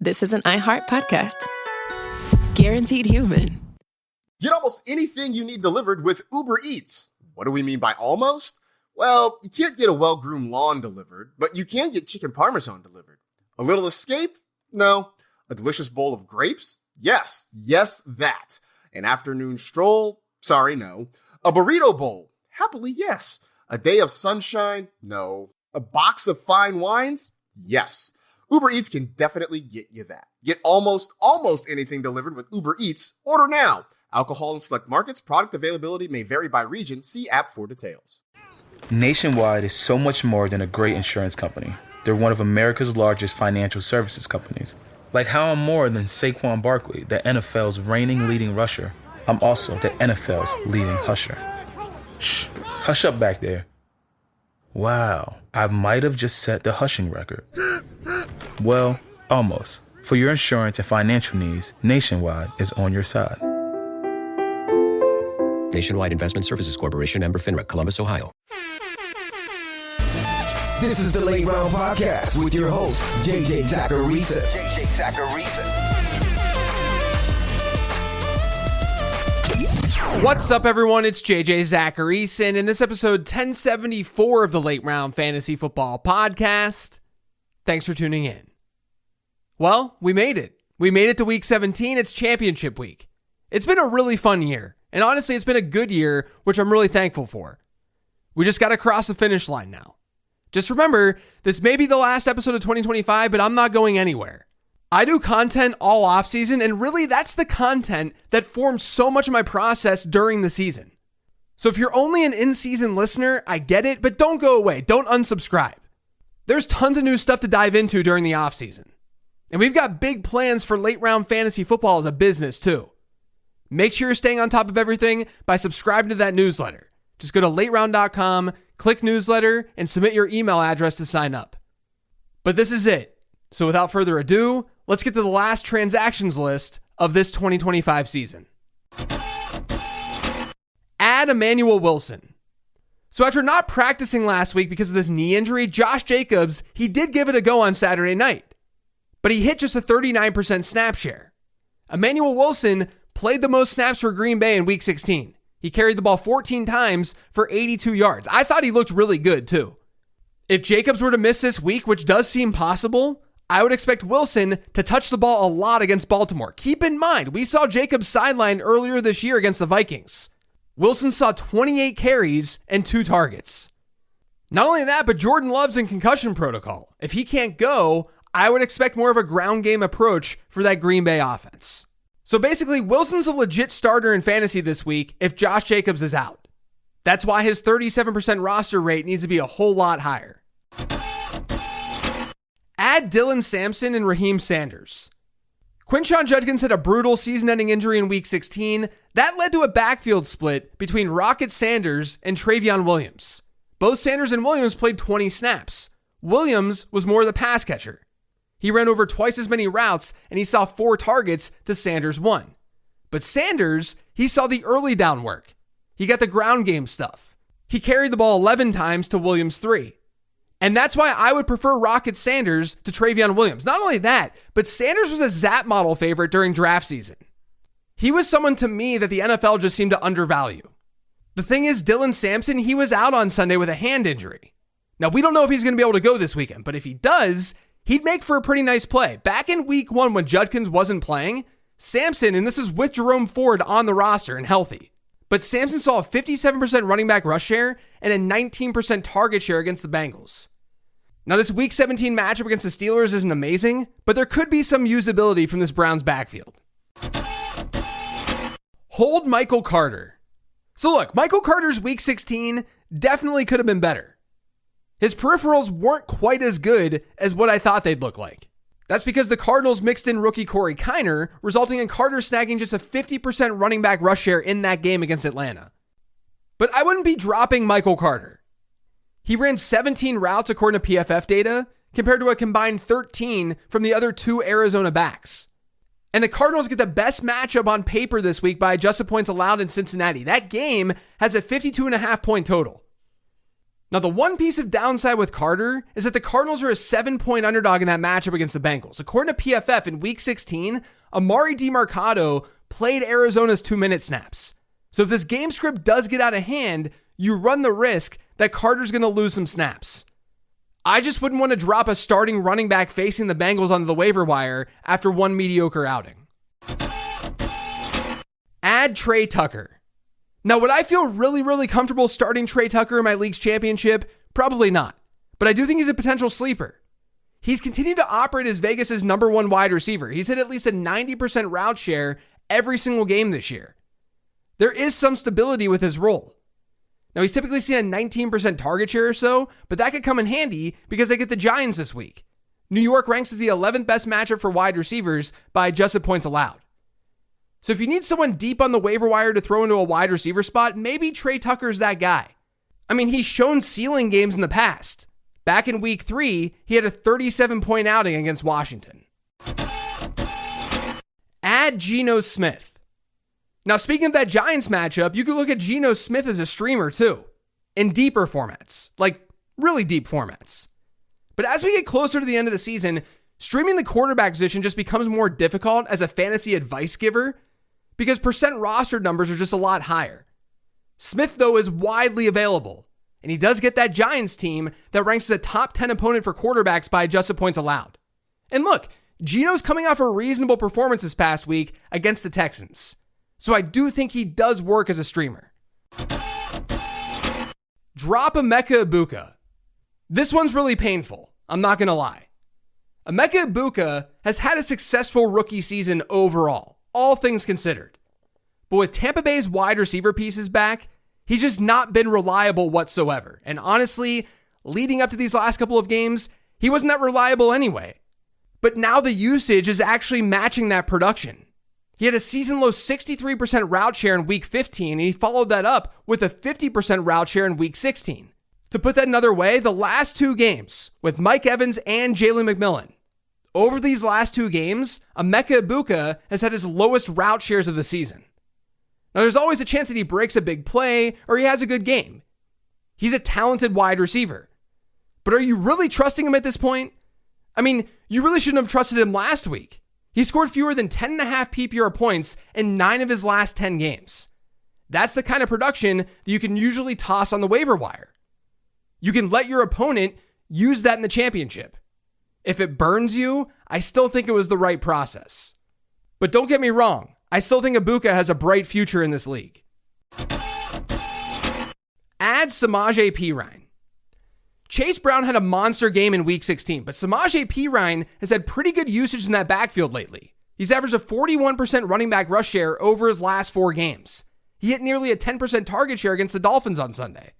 this is an iHeart podcast. Guaranteed human. Get almost anything you need delivered with Uber Eats. What do we mean by almost? Well, you can't get a well-groomed lawn delivered, but you can get chicken parmesan delivered. A little escape? No. A delicious bowl of grapes? Yes, that. An afternoon stroll? Sorry, no. A burrito bowl? Happily, yes. A day of sunshine? No. A box of fine wines? Yes. Uber Eats can definitely get you that. Get almost anything delivered with Uber Eats. Order now. Alcohol in select markets. Product availability may vary by region. See app for details. Nationwide is so much more than a great insurance company. They're one of America's largest financial services companies. Like how I'm more than Saquon Barkley, the NFL's reigning leading rusher. I'm also the NFL's leading husher. Shh, hush up back there. Wow, I might have just set the hushing record. Well, almost. For your insurance and financial needs, Nationwide is on your side. Nationwide Investment Services Corporation, member FINRA, Columbus, Ohio. This is the Late Round Podcast with your host, JJ Zachariason. What's up, everyone? It's JJ Zachariason, and this episode 1074 of the Late Round Fantasy Football Podcast. Thanks for tuning in. Well, we made it. We made it to week 17. It's championship week. It's been a really fun year, and honestly, it's been a good year, which I'm really thankful for. We just got to cross the finish line now. Just remember, this may be the last episode of 2025, but I'm not going anywhere. I do content all offseason, and really that's the content that forms so much of my process during the season. So if you're only an in-season listener, I get it, but don't go away. Don't unsubscribe. There's tons of new stuff to dive into during the offseason. And we've got big plans for late round fantasy football as a business too. Make sure you're staying on top of everything by subscribing to that newsletter. Just go to lateround.com, click newsletter, and submit your email address to sign up. But this is it. So without further ado, let's get to the last transactions list of this 2025 season. Add Emmanuel Wilson. So after not practicing last week because of this knee injury, Josh Jacobs, he did give it a go on Saturday night, but he hit just a 39% snap share. Emmanuel Wilson played the most snaps for Green Bay in week 16. He carried the ball 14 times for 82 yards. I thought he looked really good too. If Jacobs were to miss this week, which does seem possible, I would expect Wilson to touch the ball a lot against Baltimore. Keep in mind, we saw Jacobs sidelined earlier this year against the Vikings. Wilson saw 28 carries and 2 targets. Not only that, but Jordan Love's in concussion protocol. If he can't go, I would expect more of a ground game approach for that Green Bay offense. So basically, Wilson's a legit starter in fantasy this week if Josh Jacobs is out. That's why his 37% roster rate needs to be a whole lot higher. Add Dylan Sampson and Raheem Sanders. Quinshon Judkins had a brutal season-ending injury in week 16. That led to a backfield split between Rocket Sanders and Travion Williams. Both Sanders and Williams played 20 snaps. Williams was more the pass catcher. He ran over twice as many routes, and he saw 4 targets to Sanders' 1. But Sanders, he saw the early down work. He got the ground game stuff. He carried the ball 11 times to Williams' 3. And that's why I would prefer Rocket Sanders to Travion Williams. Not only that, but Sanders was a Zap model favorite during draft season. He was someone to me that the NFL just seemed to undervalue. The thing is, Dylan Sampson, he was out on Sunday with a hand injury. Now, we don't know if he's going to be able to go this weekend, but if he does, he'd make for a pretty nice play. Back in week 1 when Judkins wasn't playing, Sampson, and this is with Jerome Ford on the roster and healthy, but Sampson saw a 57% running back rush share and a 19% target share against the Bengals. Now, this week 17 matchup against the Steelers isn't amazing, but there could be some usability from this Browns backfield. Hold Michael Carter. So look, Michael Carter's week 16 definitely could have been better. His peripherals weren't quite as good as what I thought they'd look like. That's because the Cardinals mixed in rookie Corey Kiner, resulting in Carter snagging just a 50% running back rush share in that game against Atlanta. But I wouldn't be dropping Michael Carter. He ran 17 routes according to PFF data, compared to a combined 13 from the other 2 Arizona backs. And the Cardinals get the best matchup on paper this week by adjusted points allowed in Cincinnati. That game has a 52.5 point total. Now, the one piece of downside with Carter is that the Cardinals are a 7-point underdog in that matchup against the Bengals. According to PFF, in Week 16, Amari DiMercado played Arizona's 2-minute snaps. So if this game script does get out of hand, you run the risk that Carter's going to lose some snaps. I just wouldn't want to drop a starting running back facing the Bengals onto the waiver wire after one mediocre outing. Add Trey Tucker. Now, would I feel really comfortable starting Trey Tucker in my league's championship? Probably not. But I do think he's a potential sleeper. He's continued to operate as Vegas's number one wide receiver. He's hit at least a 90% route share every single game this year. There is some stability with his role. Now, he's typically seen a 19% target share or so, but that could come in handy because they get the Giants this week. New York ranks as the 11th best matchup for wide receivers by adjusted points allowed. So if you need someone deep on the waiver wire to throw into a wide receiver spot, maybe Trey Tucker's that guy. I mean, he's shown ceiling games in the past. Back in week 3, he had a 37-point outing against Washington. Add Geno Smith. Now, speaking of that Giants matchup, you could look at Geno Smith as a streamer too, in deeper formats, like really deep formats. But as we get closer to the end of the season, streaming the quarterback position just becomes more difficult as a fantasy advice giver because percent rostered numbers are just a lot higher. Smith, though, is widely available, and he does get that Giants team that ranks as a top 10 opponent for quarterbacks by adjusted points allowed. And look, Geno's coming off a reasonable performance this past week against the Texans. So I do think he does work as a streamer. Drop Emeka Egbuka. This one's really painful. I'm not going to lie. Emeka Egbuka has had a successful rookie season overall, all things considered. But with Tampa Bay's wide receiver pieces back, he's just not been reliable whatsoever. And honestly, leading up to these last couple of games, he wasn't that reliable anyway. But now the usage is actually matching that production. He had a season-low 63% route share in Week 15, and he followed that up with a 50% route share in Week 16. To put that another way, the last 2 games with Mike Evans and Jalen McMillan. Over these last 2 games, Emeka Egbuka has had his lowest route shares of the season. Now, there's always a chance that he breaks a big play or he has a good game. He's a talented wide receiver. But are you really trusting him at this point? I mean, you really shouldn't have trusted him last week. He scored fewer than 10.5 PPR points in 9 of his last 10 games. That's the kind of production that you can usually toss on the waiver wire. You can let your opponent use that in the championship. If it burns you, I still think it was the right process. But don't get me wrong, I still think Egbuka has a bright future in this league. Add Samaje Perine. Chase Brown had a monster game in Week 16, but Samaje Perine has had pretty good usage in that backfield lately. He's averaged a 41% running back rush share over his last 4 games. He hit nearly a 10% target share against the Dolphins on Sunday.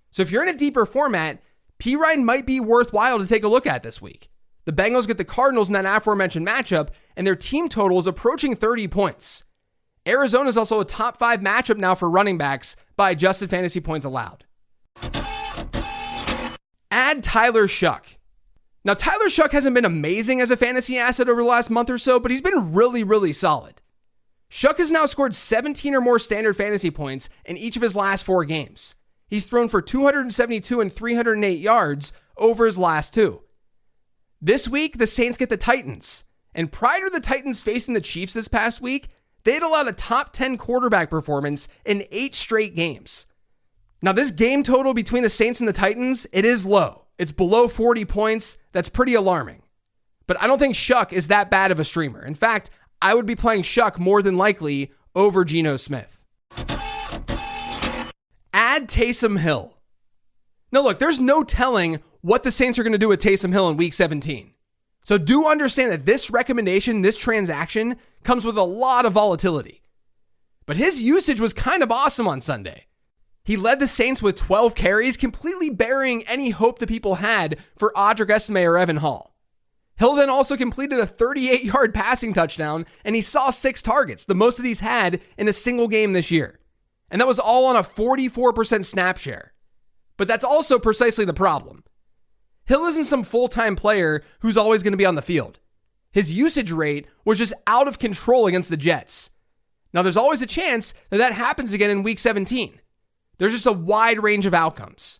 So if you're in a deeper format, Perine might be worthwhile to take a look at this week. The Bengals get the Cardinals in that aforementioned matchup, and their team total is approaching 30 points. Arizona is also a top 5 matchup now for running backs by adjusted fantasy points allowed. Add Tyler Shough. Now, Tyler Shough hasn't been amazing as a fantasy asset over the last month or so, but he's been really solid. Shough has now scored 17 or more standard fantasy points in each of his last 4 games. He's thrown for 272 and 308 yards over his last 2. This week, the Saints get the Titans. And prior to the Titans facing the Chiefs this past week, they had allowed a top 10 quarterback performance in 8 straight games. Now, this game total between the Saints and the Titans, it is low. It's below 40 points. That's pretty alarming. But I don't think Shough is that bad of a streamer. In fact, I would be playing Shough more than likely over Geno Smith. Add Taysom Hill. Now, look, there's no telling what the Saints are going to do with Taysom Hill in Week 17. So do understand that this recommendation, this transaction, comes with a lot of volatility. But his usage was kind of awesome on Sunday. He led the Saints with 12 carries, completely burying any hope that people had for Audric Estime or Evan Hall. Hill then also completed a 38-yard passing touchdown, and he saw 6 targets, the most that he's had in a single game this year. And that was all on a 44% snap share. But that's also precisely the problem. Hill isn't some full-time player who's always going to be on the field. His usage rate was just out of control against the Jets. Now, there's always a chance that that happens again in Week 17. There's just a wide range of outcomes.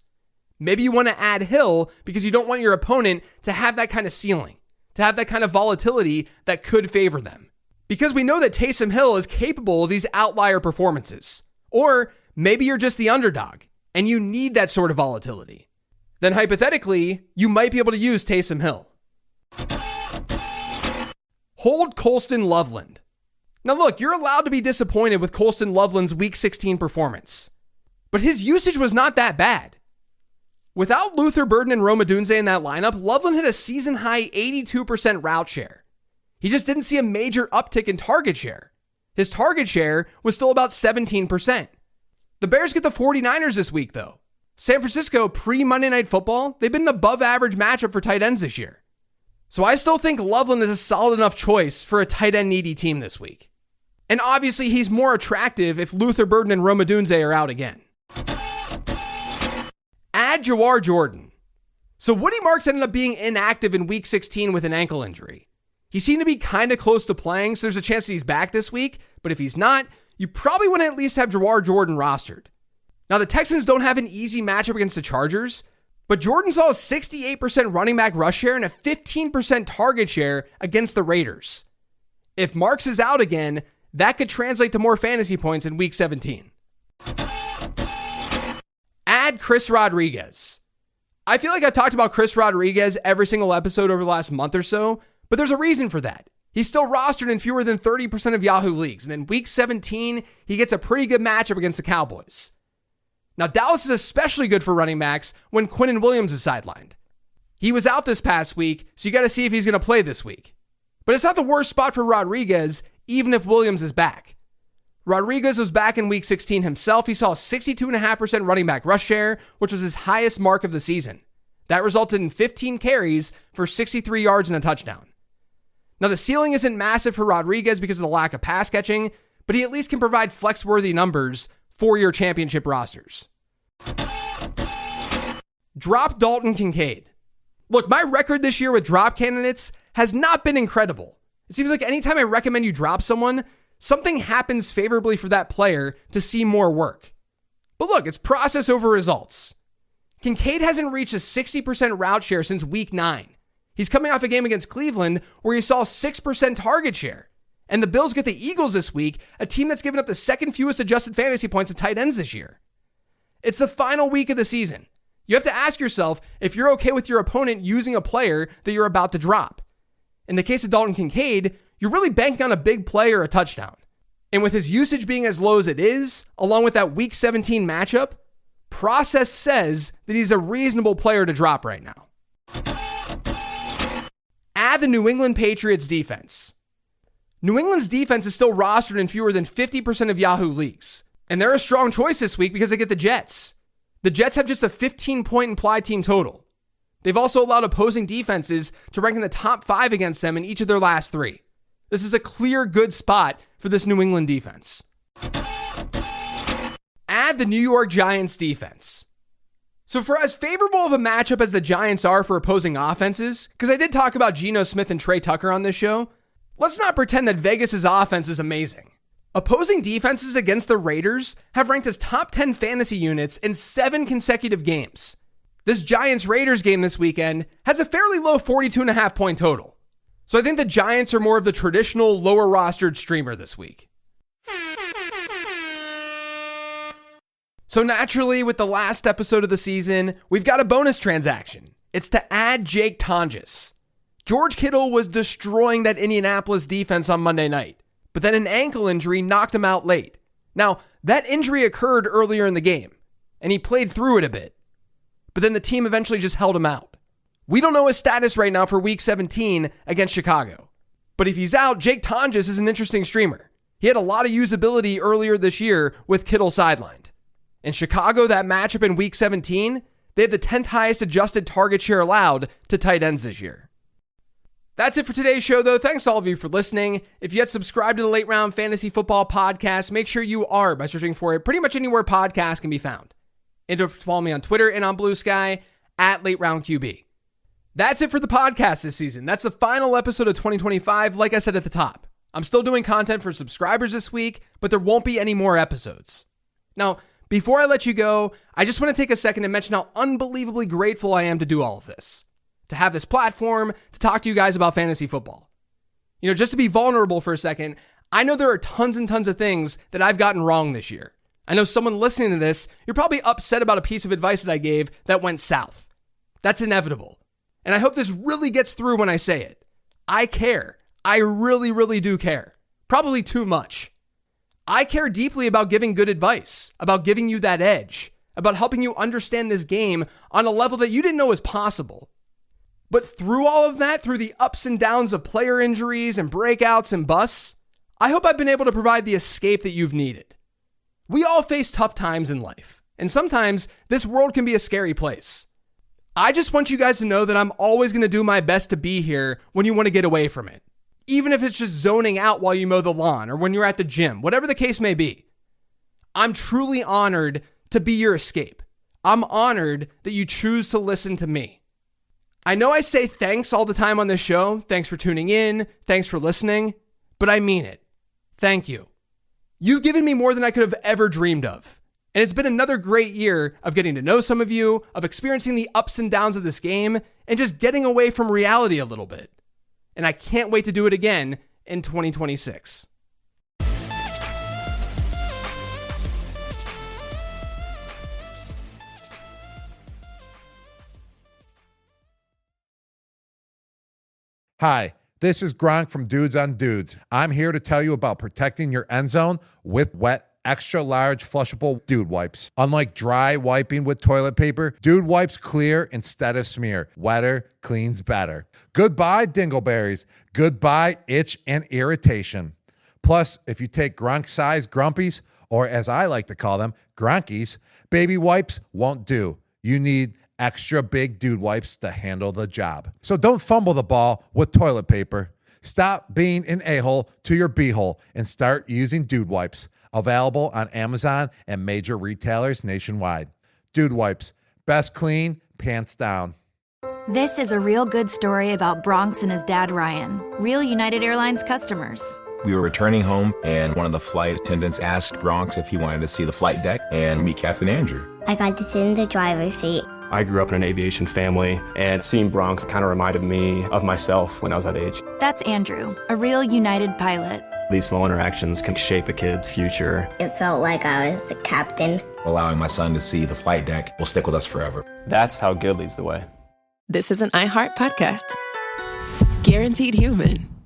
Maybe you want to add Hill because you don't want your opponent to have that kind of ceiling, to have that kind of volatility that could favor them. Because we know that Taysom Hill is capable of these outlier performances. Or maybe you're just the underdog and you need that sort of volatility. Then hypothetically, you might be able to use Taysom Hill. Hold Colston Loveland. Now look, you're allowed to be disappointed with Colston Loveland's Week 16 performance, but his usage was not that bad. Without Luther Burden and Rome Odunze in that lineup, Loveland hit a season-high 82% route share. He just didn't see a major uptick in target share. His target share was still about 17%. The Bears get the 49ers this week, though. San Francisco, pre-Monday Night Football, they've been an above-average matchup for tight ends this year. So I still think Loveland is a solid enough choice for a tight end needy team this week. And obviously, he's more attractive if Luther Burden and Rome Odunze are out again. Add Jawhar Jordan. So Woody Marks ended up being inactive in Week 16 with an ankle injury. He seemed to be kind of close to playing, so there's a chance that he's back this week. But if he's not, you probably want to at least have Jawhar Jordan rostered. Now, the Texans don't have an easy matchup against the Chargers, but Jordan saw a 68% running back rush share and a 15% target share against the Raiders. If Marks is out again, that could translate to more fantasy points in Week 17. Add Chris Rodriguez. I feel like I've talked about Chris Rodriguez every single episode over the last month or so, but there's a reason for that. He's still rostered in fewer than 30% of Yahoo leagues, and in Week 17, he gets a pretty good matchup against the Cowboys. Now, Dallas is especially good for running backs when Quinnen Williams is sidelined. He was out this past week, so you got to see if he's going to play this week. But it's not the worst spot for Rodriguez, even if Williams is back. Rodriguez was back in Week 16 himself. He saw a 62.5% running back rush share, which was his highest mark of the season. That resulted in 15 carries for 63 yards and a touchdown. Now, the ceiling isn't massive for Rodriguez because of the lack of pass catching, but he at least can provide flex-worthy numbers for your championship rosters. Drop Dalton Kincaid. Look, my record this year with drop candidates has not been incredible. It seems like anytime I recommend you drop someone, something happens favorably for that player to see more work. But look, it's process over results. Kincaid hasn't reached a 60% route share since Week 9. He's coming off a game against Cleveland where he saw 6% target share. And the Bills get the Eagles this week, a team that's given up the second fewest adjusted fantasy points to tight ends this year. It's the final week of the season. You have to ask yourself if you're okay with your opponent using a player that you're about to drop. In the case of Dalton Kincaid, you're really banking on a big play or a touchdown. And with his usage being as low as it is, along with that Week 17 matchup, process says that he's a reasonable player to drop right now. Add the New England Patriots defense. New England's defense is still rostered in fewer than 50% of Yahoo leagues. And they're a strong choice this week because they get the Jets. The Jets have just a 15-point implied team total. They've also allowed opposing defenses to rank in the top 5 against them in each of their last 3. This is a clear good spot for this New England defense. Add the New York Giants defense. So for as favorable of a matchup as the Giants are for opposing offenses, because I did talk about Geno Smith and Trey Tucker on this show, let's not pretend that Vegas's offense is amazing. Opposing defenses against the Raiders have ranked as top 10 fantasy units in 7 consecutive games. This Giants-Raiders game this weekend has a fairly low 42.5 point total. So I think the Giants are more of the traditional lower rostered streamer this week. So naturally, with the last episode of the season, we've got a bonus transaction. It's to add Jake Tonjes. George Kittle was destroying that Indianapolis defense on Monday night, but then an ankle injury knocked him out late. Now, that injury occurred earlier in the game, and he played through it a bit, but then the team eventually just held him out. We don't know his status right now for Week 17 against Chicago, but if he's out, Jake Tonjes is an interesting streamer. He had a lot of usability earlier this year with Kittle sidelined. In Chicago, that matchup in Week 17, they had the 10th highest adjusted target share allowed to tight ends this year. That's it for today's show, though. Thanks to all of you for listening. If you yet subscribe to the Late Round Fantasy Football Podcast, make sure you are by searching for it pretty much anywhere podcasts can be found. And don't forget to follow me on Twitter and on Blue Sky at Late Round QB. That's it for the podcast this season. That's the final episode of 2025, like I said at the top. I'm still doing content for subscribers this week, but there won't be any more episodes. Now, Before I let you go, I just want to take a second and mention how unbelievably grateful I am to do all of this, to have this platform, to talk to you guys about fantasy football. You know, just to be vulnerable for a second, I know there are tons and tons of things that I've gotten wrong this year. I know someone listening to this, you're probably upset about a piece of advice that I gave that went south. That's inevitable. And I hope this really gets through when I say it. I care. I really, really do care. Probably too much. I care deeply about giving good advice, about giving you that edge, about helping you understand this game on a level that you didn't know was possible. But through all of that, through the ups and downs of player injuries and breakouts and busts, I hope I've been able to provide the escape that you've needed. We all face tough times in life, and sometimes this world can be a scary place. I just want you guys to know that I'm always going to do my best to be here when you want to get away from it. Even if it's just zoning out while you mow the lawn or when you're at the gym, whatever the case may be. I'm truly honored to be your escape. I'm honored that you choose to listen to me. I know I say thanks all the time on this show. Thanks for tuning in. Thanks for listening. But I mean it. Thank you. You've given me more than I could have ever dreamed of. And it's been another great year of getting to know some of you, of experiencing the ups and downs of this game, and just getting away from reality a little bit. And I can't wait to do it again in 2026. Hi, this is Gronk from Dudes on Dudes. I'm here to tell you about protecting your end zone with wet, extra large flushable Dude Wipes. Unlike dry wiping with toilet paper, Dude Wipes clear instead of smear. Wetter cleans better. Goodbye dingleberries. Goodbye itch and irritation. Plus, if you take Gronk-sized grumpies, or as I like to call them, Gronkies, baby wipes won't do. You need extra big Dude Wipes to handle the job. So don't fumble the ball with toilet paper. Stop being an a-hole to your b-hole and start using Dude Wipes. Available on Amazon and major retailers nationwide. Dude Wipes. Best clean, pants down. This is a real good story about Bronx and his dad, Ryan, real United Airlines customers. We were returning home, and one of the flight attendants asked Bronx if he wanted to see the flight deck and meet Captain Andrew. I got to sit in the driver's seat. I grew up in an aviation family, and seeing Bronx kind of reminded me of myself when I was that age. That's Andrew, a real United pilot. These small interactions can shape a kid's future. It felt like I was the captain. Allowing my son to see the flight deck will stick with us forever. That's how good leads the way. This is an iHeart podcast. Guaranteed Human.